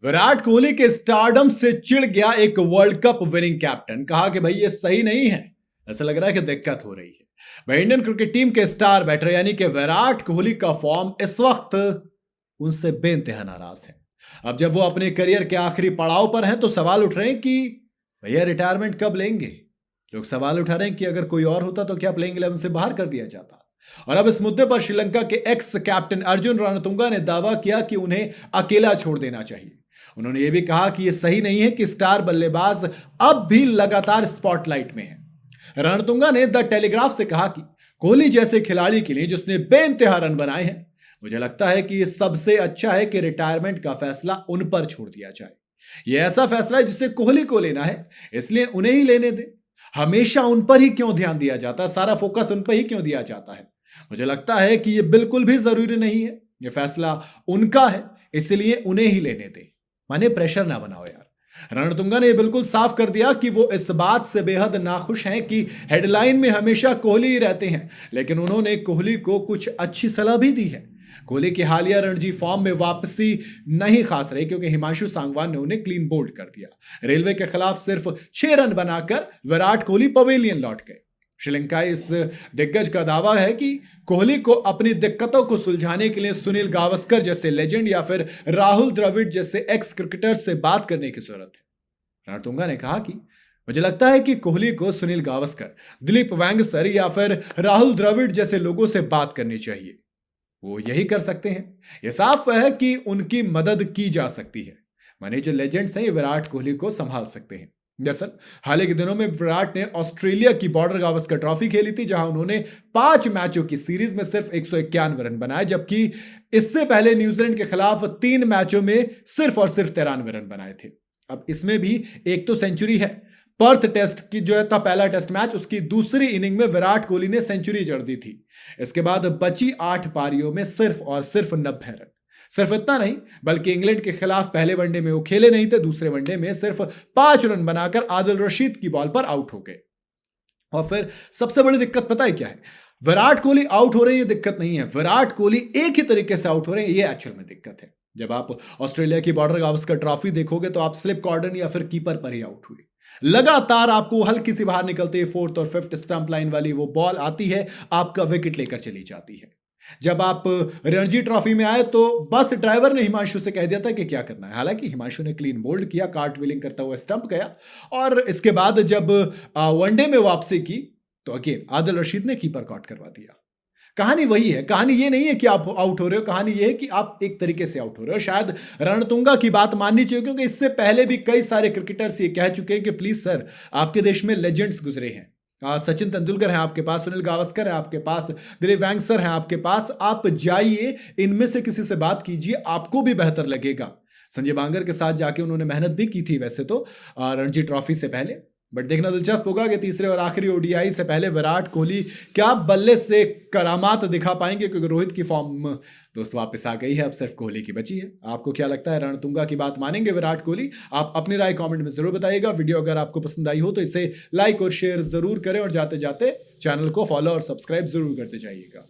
विराट कोहली के स्टारडम से चिढ़ गया एक वर्ल्ड कप विनिंग कैप्टन। कहा कि भाई ये सही नहीं है, ऐसा लग रहा है कि दिक्कत हो रही है। वह इंडियन क्रिकेट टीम के स्टार बैटर यानी कि विराट कोहली का फॉर्म इस वक्त उनसे बेइंतहा नाराज है। अब जब वो अपने करियर के आखिरी पड़ाव पर हैं तो सवाल उठ रहे हैं कि भैया रिटायरमेंट कब लेंगे। लोग सवाल उठा रहे हैं कि अगर कोई और होता तो क्या प्लेइंग 11 से बाहर कर दिया जाता। और अब इस मुद्दे पर श्रीलंका के एक्स कैप्टन अर्जुन रणतुंगा ने दावा किया कि उन्हें अकेला छोड़ देना चाहिए। उन्होंने यह भी कहा कि यह सही नहीं है कि स्टार बल्लेबाज अब भी लगातार स्पॉटलाइट में है। रणतुंगा ने द टेलीग्राफ से कहा कि कोहली जैसे खिलाड़ी के लिए जिसने बेइंतहा रन बनाए हैं, मुझे लगता है कि यह सबसे अच्छा है कि रिटायरमेंट का फैसला उन पर छोड़ दिया जाए। यह ऐसा फैसला है जिसे कोहली को लेना है, इसलिए उन्हें ही लेने दे। हमेशा उन पर ही क्यों ध्यान दिया जाता है, सारा फोकस उन पर ही क्यों दिया जाता है। मुझे लगता है कि यह बिल्कुल भी जरूरी नहीं है, यह फैसला उनका है, इसलिए उन्हें ही लेने दे। माने प्रेशर ना बनाओ यार। रणतुंगा ने बिल्कुल साफ कर दिया कि वो इस बात से बेहद नाखुश हैं कि हेडलाइन में हमेशा कोहली ही रहते हैं, लेकिन उन्होंने कोहली को कुछ अच्छी सलाह भी दी है। कोहली की हालिया रणजी फॉर्म में वापसी नहीं खास रही क्योंकि हिमांशु सांगवान ने उन्हें क्लीन बोल्ड कर दिया। रेलवे के खिलाफ सिर्फ 6 रन बनाकर विराट कोहली पवेलियन लौट गए। श्रीलंकाई इस दिग्गज का दावा है कि कोहली को अपनी दिक्कतों को सुलझाने के लिए सुनील गावस्कर जैसे लेजेंड या फिर राहुल द्रविड़ जैसे एक्स क्रिकेटर से बात करने की जरूरत है। रणतुंगा ने कहा कि मुझे लगता है कि कोहली को सुनील गावस्कर, दिलीप वेंगसर या फिर राहुल द्रविड़ जैसे लोगों से बात करनी चाहिए। वो यही कर सकते हैं। यह साफ है कि उनकी मदद की जा सकती है। माने जो लेजेंड्स हैं ये विराट कोहली को संभाल सकते हैं। दरअसल हाल ही के दिनों में विराट ने ऑस्ट्रेलिया की बॉर्डर गावस्कर ट्रॉफी खेली थी, जहां उन्होंने 5 मैचों की सीरीज में सिर्फ 191 रन बनाए, जबकि इससे पहले न्यूजीलैंड के खिलाफ 3 मैचों में सिर्फ और सिर्फ 93 रन बनाए थे। अब इसमें भी एक तो सेंचुरी है। पर्थ टेस्ट की जो था पहला टेस्ट मैच, उसकी दूसरी इनिंग में विराट कोहली ने सेंचुरी जड़ दी थी। इसके बाद बची 8 पारियों में सिर्फ और सिर्फ 90 रन। सिर्फ इतना नहीं बल्कि इंग्लैंड के खिलाफ पहले वनडे में वो खेले नहीं थे, दूसरे वनडे में सिर्फ 5 रन बनाकर आदिल रशीद की बॉल पर आउट हो गए। और फिर सबसे बड़ी दिक्कत पता है क्या है? विराट कोहली आउट हो रहे हैं ये दिक्कत नहीं है, विराट कोहली एक ही तरीके से आउट हो रहे हैं ये एक्चुअल में दिक्कत है। जब आप ऑस्ट्रेलिया की बॉर्डर गावस्कर ट्रॉफी देखोगे तो आप स्लिप कॉर्डन या फिर कीपर पर ही आउट हुए। लगातार आपको हल्की सी बाहर निकलते ही 4th और 5th स्टंप लाइन वाली वो बॉल आती है, आपका विकेट लेकर चली जाती है। जब आप रणजी ट्रॉफी में आए तो बस ड्राइवर ने हिमांशु से कह दिया था कि क्या करना है। हालांकि हिमांशु ने क्लीन बोल्ड किया, कार्ट व्हीलिंग करता हुआ स्टंप गया, और इसके बाद जब वनडे में वापसी की तो अगेन आदिल रशीद ने कीपर कॉट करवा दिया। कहानी वही है, कहानी ये नहीं है कि आप आउट हो रहे हो, कहानी ये है कि आप एक तरीके से आउट हो रहे हो। शायद रणतुंगा की बात माननी चाहिए क्योंकि इससे पहले भी कई सारे क्रिकेटर्स ये कह चुके हैं कि प्लीज सर, आपके देश में लेजेंड्स गुजरे हैं। सचिन तेंदुलकर है आपके पास, सुनील गावस्कर है आपके पास, दिलीप वेंगसर है आपके पास, आप जाइए इनमें से किसी से बात कीजिए, आपको भी बेहतर लगेगा। संजय बांगर के साथ जाके उन्होंने मेहनत भी की थी वैसे तो रणजी ट्रॉफी से पहले, बट देखना दिलचस्प होगा कि तीसरे और आखिरी ओडीआई से पहले विराट कोहली क्या बल्ले से करामात दिखा पाएंगे, क्योंकि रोहित की फॉर्म दोस्त वापस आ गई है, अब सिर्फ कोहली की बची है। आपको क्या लगता है, रणतुंगा की बात मानेंगे विराट कोहली? आप अपनी राय कमेंट में जरूर बताइएगा। वीडियो अगर आपको पसंद आई हो तो इसे लाइक और शेयर जरूर करें, और जाते जाते चैनल को फॉलो और सब्सक्राइब जरूर करते जाइएगा।